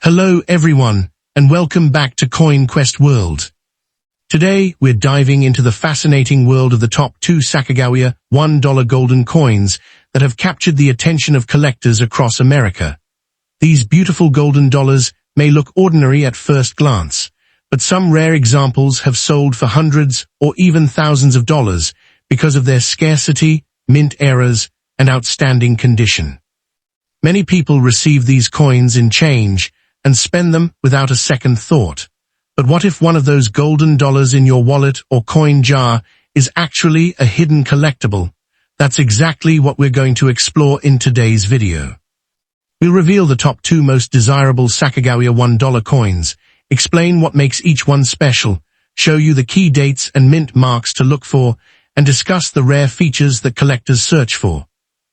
Hello everyone, and welcome back to CoinQuest World. Today, we're diving into the fascinating world of the top 2 Sacagawea $1 golden coins that have captured the attention of collectors across America. These beautiful golden dollars may look ordinary at first glance, but some rare examples have sold for hundreds or even thousands of dollars because of their scarcity, mint eras, and outstanding condition. Many people receive these coins in change and spend them without a second thought. But what if one of those golden dollars in your wallet or coin jar is actually a hidden collectible? That's exactly what we're going to explore in today's video. We'll reveal the top 2 most desirable Sacagawea $1 coins, explain what makes each one special, show you the key dates and mint marks to look for, and discuss the rare features that collectors search for.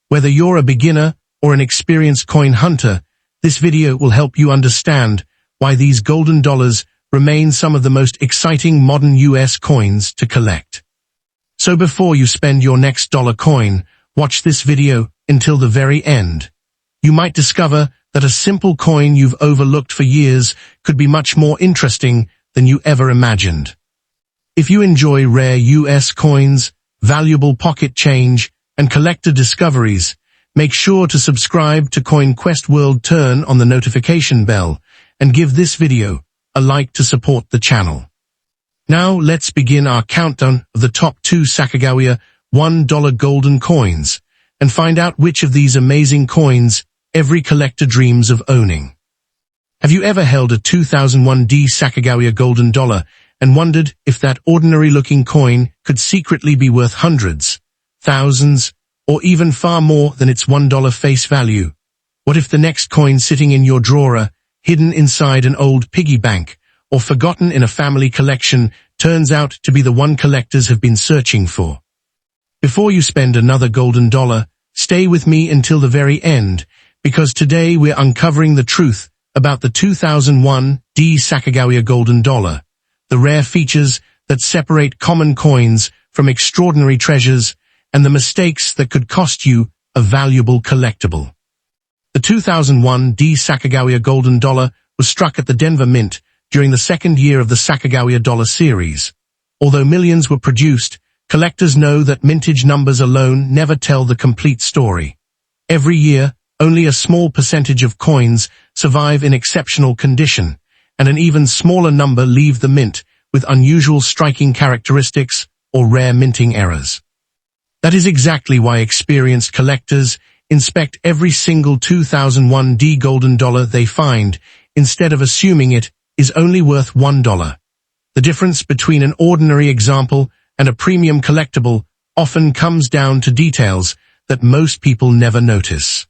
Whether you're a beginner or an experienced coin hunter, this video will help you understand why these golden dollars remain some of the most exciting modern US coins to collect. So before you spend your next dollar coin, watch this video until the very end. You might discover that a simple coin you've overlooked for years could be much more interesting than you ever imagined. If you enjoy rare US coins, valuable pocket change, and collector discoveries, make sure to subscribe to CoinQuest World, turn on the notification bell, and give this video a like to support the channel. Now let's begin our countdown of the top 2 Sacagawea $1 golden coins, and find out which of these amazing coins every collector dreams of owning. Have you ever held a 2001 Sacagawea golden dollar and wondered if that ordinary-looking coin could secretly be worth hundreds, thousands, or even far more than its $1 face value? What if the next coin sitting in your drawer, hidden inside an old piggy bank, or forgotten in a family collection, turns out to be the one collectors have been searching for? Before you spend another golden dollar, stay with me until the very end, because today we're uncovering the truth about the 2001 Sacagawea golden dollar, the rare features that separate common coins from extraordinary treasures, and the mistakes that could cost you a valuable collectible. The 2001 Sacagawea golden dollar was struck at the Denver Mint during the second year of the Sacagawea Dollar series. Although millions were produced, collectors know that mintage numbers alone never tell the complete story. Every year, only a small percentage of coins survive in exceptional condition, and an even smaller number leave the mint with unusual striking characteristics or rare minting errors. That is exactly why experienced collectors inspect every single 2001 golden dollar they find, instead of assuming it is only worth $1. The difference between an ordinary example and a premium collectible often comes down to details that most people never notice.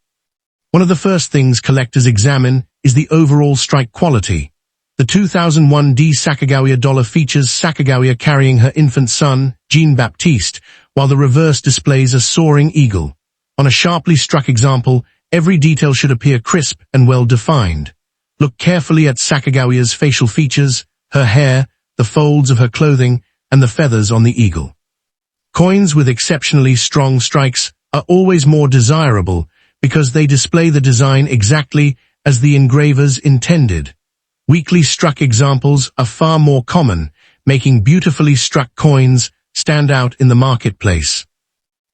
One of the first things collectors examine is the overall strike quality. The 2001 Sacagawea dollar features Sacagawea carrying her infant son, Jean-Baptiste, while the reverse displays a soaring eagle. On a sharply struck example, every detail should appear crisp and well-defined. Look carefully at Sacagawea's facial features, her hair, the folds of her clothing, and the feathers on the eagle. Coins with exceptionally strong strikes are always more desirable because they display the design exactly as the engravers intended. Weakly struck examples are far more common, making beautifully struck coins stand out in the marketplace.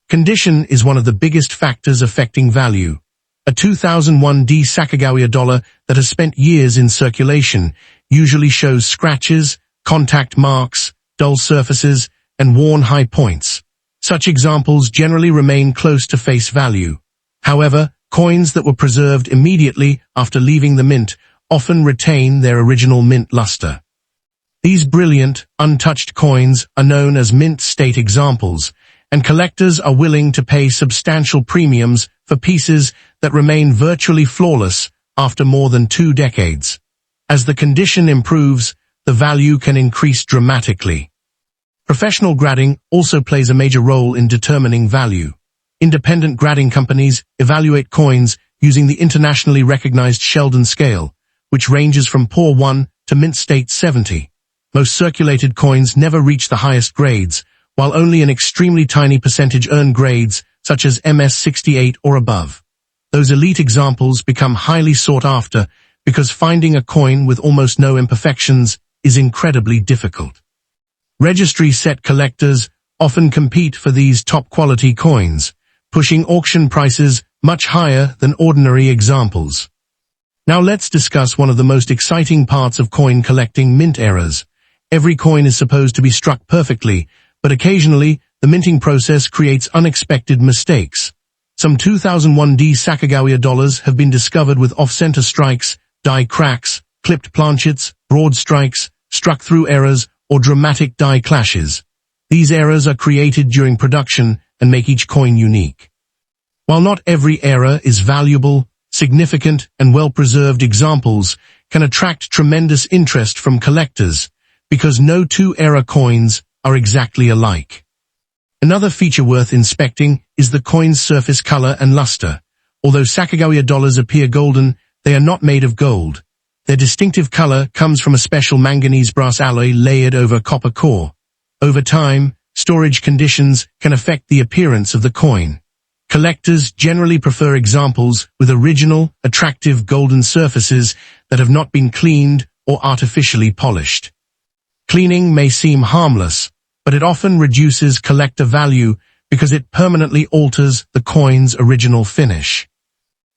Condition is one of the biggest factors affecting value. A 2001 Sacagawea dollar that has spent years in circulation usually shows scratches, contact marks, dull surfaces, and worn high points. Such examples generally remain close to face value. However, coins that were preserved immediately after leaving the mint often retain their original mint luster. These brilliant, untouched coins are known as mint state examples, and collectors are willing to pay substantial premiums for pieces that remain virtually flawless after more than 2 decades. As the condition improves, the value can increase dramatically. Professional grading also plays a major role in determining value. Independent grading companies evaluate coins using the internationally recognized Sheldon scale, which ranges from poor 1 to mint state 70. Most circulated coins never reach the highest grades, while only an extremely tiny percentage earn grades such as MS 68 or above. Those elite examples become highly sought after because finding a coin with almost no imperfections is incredibly difficult. Registry set collectors often compete for these top-quality coins, pushing auction prices much higher than ordinary examples. Now let's discuss one of the most exciting parts of coin collecting: mint errors. Every coin is supposed to be struck perfectly, but occasionally the minting process creates unexpected mistakes. Some 2001 Sacagawea dollars have been discovered with off-center strikes, die cracks, clipped planchets, broad strikes, struck-through errors, or dramatic die clashes. These errors are created during production and make each coin unique. While not every error is valuable, significant and well-preserved examples can attract tremendous interest from collectors, because no two error coins are exactly alike. Another feature worth inspecting is the coin's surface color and luster. Although Sacagawea dollars appear golden, they are not made of gold. Their distinctive color comes from a special manganese brass alloy layered over a copper core. Over time, storage conditions can affect the appearance of the coin. Collectors generally prefer examples with original, attractive golden surfaces that have not been cleaned or artificially polished. Cleaning may seem harmless, but it often reduces collector value because it permanently alters the coin's original finish.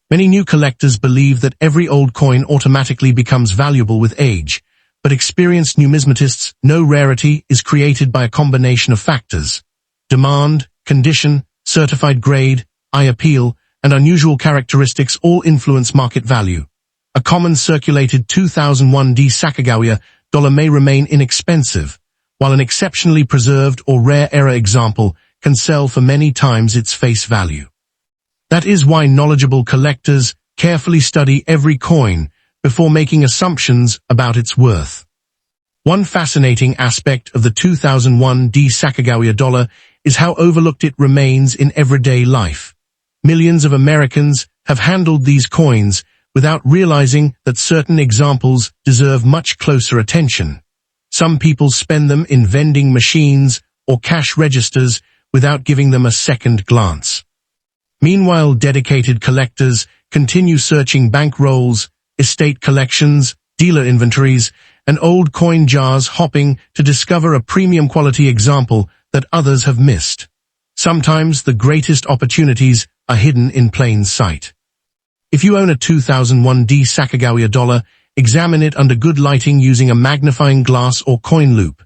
Many new collectors believe that every old coin automatically becomes valuable with age, but experienced numismatists know rarity is created by a combination of factors: demand, condition, certified grade, eye appeal, and unusual characteristics all influence market value. A common circulated 2001 Sacagawea dollar may remain inexpensive, while an exceptionally preserved or rare error example can sell for many times its face value. That is why knowledgeable collectors carefully study every coin before making assumptions about its worth. One fascinating aspect of the 2001 Sacagawea dollar is how overlooked it remains in everyday life. Millions of Americans have handled these coins without realizing that certain examples deserve much closer attention. Some people spend them in vending machines or cash registers without giving them a second glance. Meanwhile, dedicated collectors continue searching bank rolls, estate collections, dealer inventories, and old coin jars, hoping to discover a premium quality example that others have missed. Sometimes the greatest opportunities are hidden in plain sight. If you own a 2001 Sacagawea dollar, examine it under good lighting using a magnifying glass or coin loupe.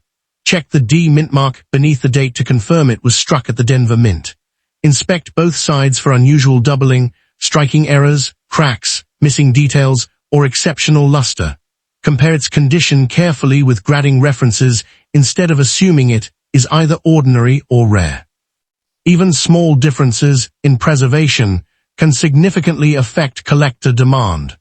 Check the D mint mark beneath the date to confirm it was struck at the Denver Mint. Inspect both sides for unusual doubling, striking errors, cracks, missing details, or exceptional luster. Compare its condition carefully with grading references instead of assuming it is either ordinary or rare. Even small differences in preservation can significantly affect collector demand.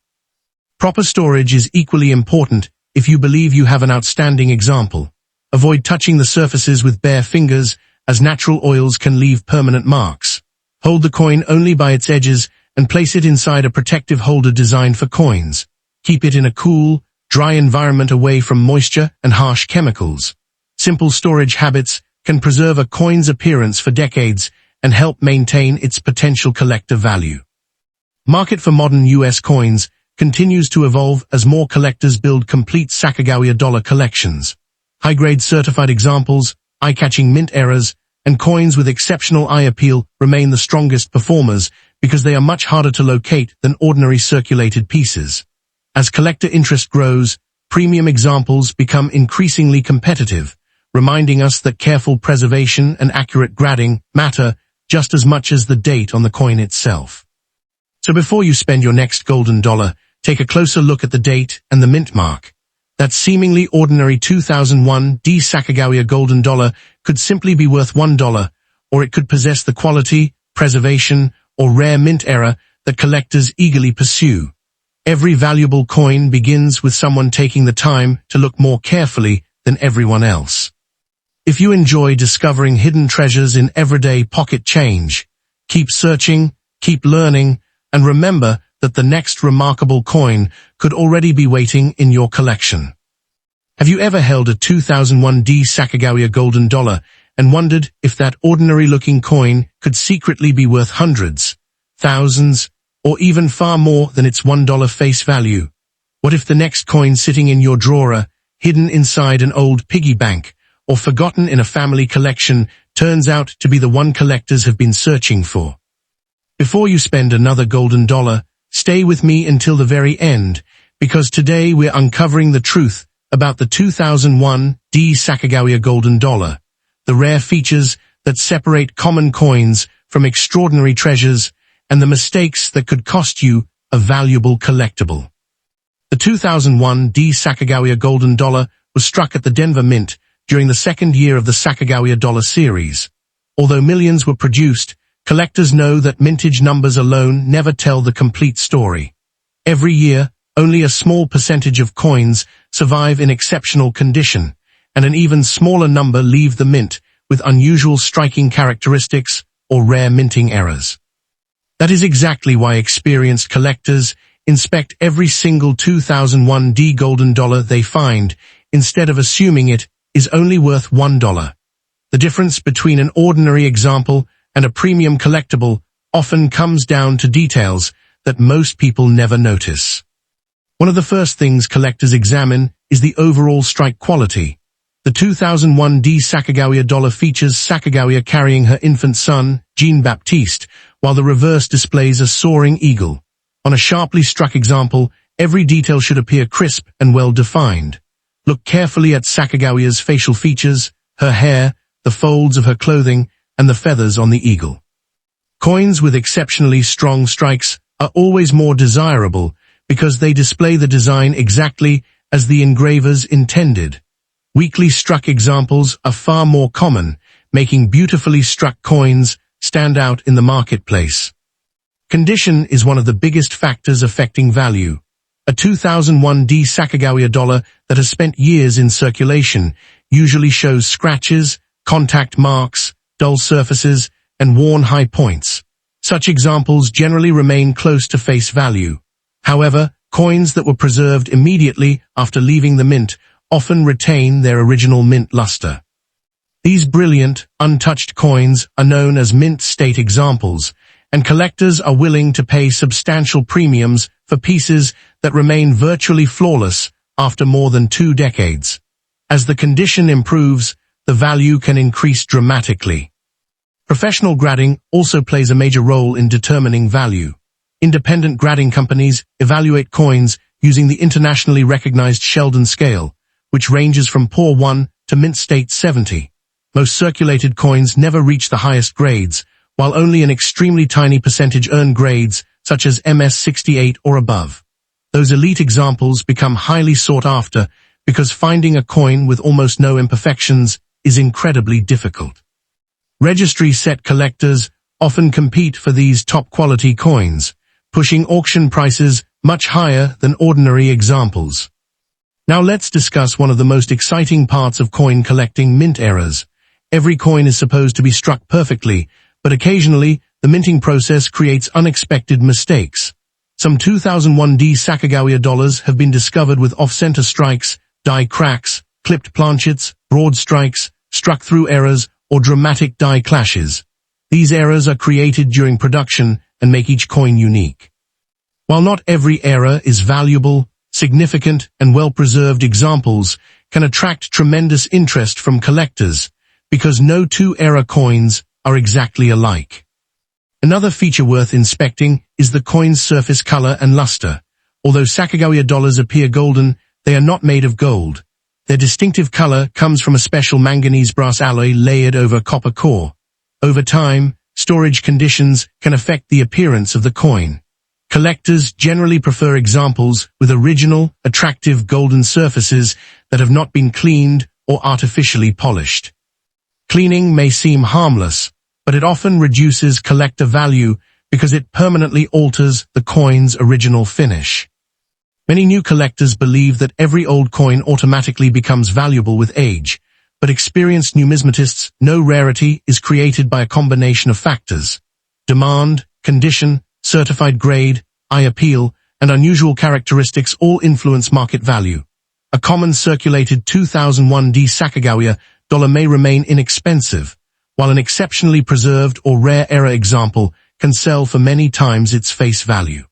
Proper storage is equally important if you believe you have an outstanding example. Avoid touching the surfaces with bare fingers, as natural oils can leave permanent marks. Hold the coin only by its edges and place it inside a protective holder designed for coins. Keep it in a cool, dry environment away from moisture and harsh chemicals. Simple storage habits can preserve a coin's appearance for decades and help maintain its potential collector value. Market for modern U.S. coins continues to evolve as more collectors build complete Sacagawea dollar collections. High-grade certified examples, eye-catching mint errors, and coins with exceptional eye appeal remain the strongest performers because they are much harder to locate than ordinary circulated pieces. As collector interest grows, premium examples become increasingly competitive, reminding us that careful preservation and accurate grading matter just as much as the date on the coin itself. So before you spend your next golden dollar, take a closer look at the date and the mint mark. That seemingly ordinary 2001 Sacagawea golden dollar could simply be worth $1, or it could possess the quality, preservation, or rare mint error that collectors eagerly pursue. Every valuable coin begins with someone taking the time to look more carefully than everyone else. If you enjoy discovering hidden treasures in everyday pocket change, keep searching, keep learning, and remember that the next remarkable coin could already be waiting in your collection. Have you ever held a 2001 Sacagawea golden dollar and wondered if that ordinary-looking coin could secretly be worth hundreds, thousands, or even far more than its $1 face value? What if the next coin sitting in your drawer, hidden inside an old piggy bank, or forgotten in a family collection, turns out to be the one collectors have been searching for? Before you spend another golden dollar, stay with me until the very end, because today we're uncovering the truth about the 2001 Sacagawea Golden Dollar, the rare features that separate common coins from extraordinary treasures, and the mistakes that could cost you a valuable collectible. The 2001 Sacagawea Golden Dollar was struck at the Denver Mint during the second year of the Sacagawea Dollar series. Although millions were produced, collectors know that mintage numbers alone never tell the complete story. Every year, only a small percentage of coins survive in exceptional condition, and an even smaller number leave the mint with unusual striking characteristics or rare minting errors. That is exactly why experienced collectors inspect every single 2001 golden dollar they find, instead of assuming it is only worth $1. The difference between an ordinary example and a premium collectible often comes down to details that most people never notice. One of the first things collectors examine is the overall strike quality. The 2001 Sacagawea Dollar features Sacagawea carrying her infant son, Jean-Baptiste, while the reverse displays a soaring eagle. On a sharply struck example, every detail should appear crisp and well-defined. Look carefully at Sacagawea's facial features, her hair, the folds of her clothing, and the feathers on the eagle. Coins with exceptionally strong strikes are always more desirable because they display the design exactly as the engravers intended. Weakly struck examples are far more common, making beautifully struck coins stand out in the marketplace. Condition is one of the biggest factors affecting value. A 2001 Sacagawea dollar that has spent years in circulation usually shows scratches, contact marks, dull surfaces, and worn high points. Such examples generally remain close to face value. However, coins that were preserved immediately after leaving the mint often retain their original mint luster. These brilliant, untouched coins are known as mint state examples, and collectors are willing to pay substantial premiums for pieces that remain virtually flawless after more than 2 decades. As the condition improves, the value can increase dramatically. Professional grading also plays a major role in determining value. Independent grading companies evaluate coins using the internationally recognized Sheldon scale, which ranges from poor 1 to mint state 70. Most circulated coins never reach the highest grades, while only an extremely tiny percentage earn grades such as MS68 or above. Those elite examples become highly sought after because finding a coin with almost no imperfections is incredibly difficult. Registry set collectors often compete for these top-quality coins, pushing auction prices much higher than ordinary examples. Now let's discuss one of the most exciting parts of coin collecting: mint errors. Every coin is supposed to be struck perfectly, but occasionally the minting process creates unexpected mistakes. Some 2001 Sacagawea dollars have been discovered with off-center strikes, die cracks, clipped planchets, broad strikes, struck-through errors, or dramatic die clashes. These errors are created during production and make each coin unique. While not every error is valuable, significant and well-preserved examples can attract tremendous interest from collectors because no 2 error coins are exactly alike. Another feature worth inspecting is the coin's surface color and luster. Although Sacagawea dollars appear golden, they are not made of gold. Their distinctive color comes from a special manganese brass alloy layered over copper core. Over time, storage conditions can affect the appearance of the coin. Collectors generally prefer examples with original, attractive golden surfaces that have not been cleaned or artificially polished. Cleaning may seem harmless, but it often reduces collector value because it permanently alters the coin's original finish. Many new collectors believe that every old coin automatically becomes valuable with age, but experienced numismatists know rarity is created by a combination of factors. Demand, condition, certified grade, eye appeal, and unusual characteristics all influence market value. A common circulated 2001 Sacagawea dollar may remain inexpensive, while an exceptionally preserved or rare error example can sell for many times its face value.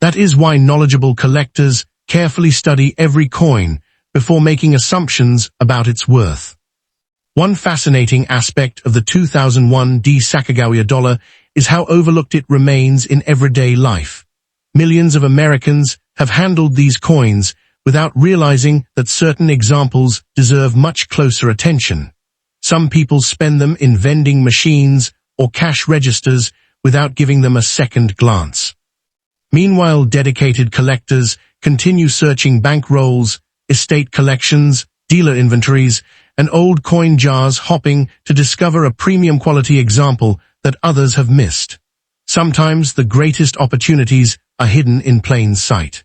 That is why knowledgeable collectors carefully study every coin before making assumptions about its worth. One fascinating aspect of the 2001 Sacagawea dollar is how overlooked it remains in everyday life. Millions of Americans have handled these coins without realizing that certain examples deserve much closer attention. Some people spend them in vending machines or cash registers without giving them a second glance. Meanwhile, dedicated collectors continue searching bank rolls, estate collections, dealer inventories, and old coin jars, hoping to discover a premium quality example that others have missed. Sometimes the greatest opportunities are hidden in plain sight.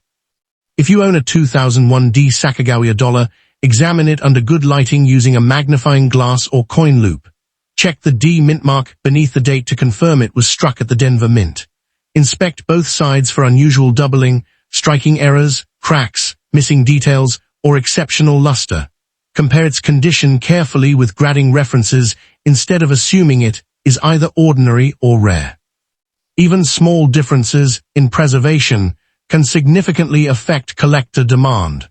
If you own a 2001 Sacagawea dollar, examine it under good lighting using a magnifying glass or coin loop. Check the D mint mark beneath the date to confirm it was struck at the Denver Mint. Inspect both sides for unusual doubling, striking errors, cracks, missing details, or exceptional luster. Compare its condition carefully with grading references instead of assuming it is either ordinary or rare. Even small differences in preservation can significantly affect collector demand.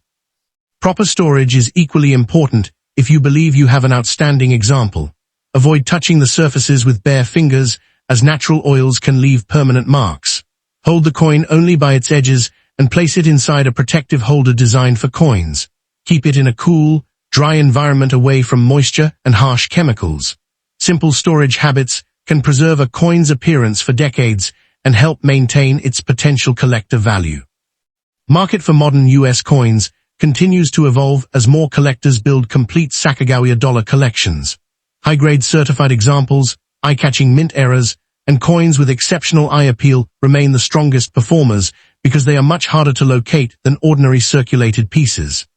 Proper storage is equally important if you believe you have an outstanding example. Avoid touching the surfaces with bare fingers, as natural oils can leave permanent marks. Hold the coin only by its edges and place it inside a protective holder designed for coins. Keep it in a cool, dry environment away from moisture and harsh chemicals. Simple storage habits can preserve a coin's appearance for decades and help maintain its potential collector value. Market for modern U.S. coins continues to evolve as more collectors build complete Sacagawea dollar collections. High-grade certified examples, eye-catching mint errors, and coins with exceptional eye appeal remain the strongest performers because they are much harder to locate than ordinary circulated pieces.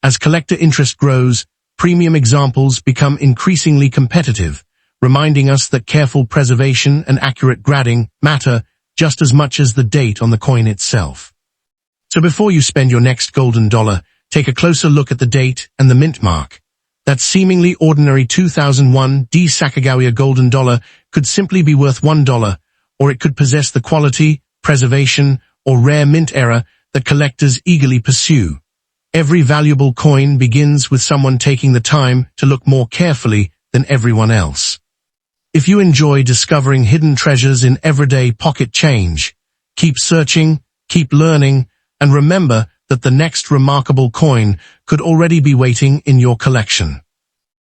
As collector interest grows, premium examples become increasingly competitive, reminding us that careful preservation and accurate grading matter just as much as the date on the coin itself. So before you spend your next golden dollar, take a closer look at the date and the mint mark. That seemingly ordinary 2001 Sacagawea golden dollar could simply be worth $1, or it could possess the quality, preservation, or rare mint error that collectors eagerly pursue. Every valuable coin begins with someone taking the time to look more carefully than everyone else. If you enjoy discovering hidden treasures in everyday pocket change, keep searching, keep learning, and remember that the next remarkable coin could already be waiting in your collection.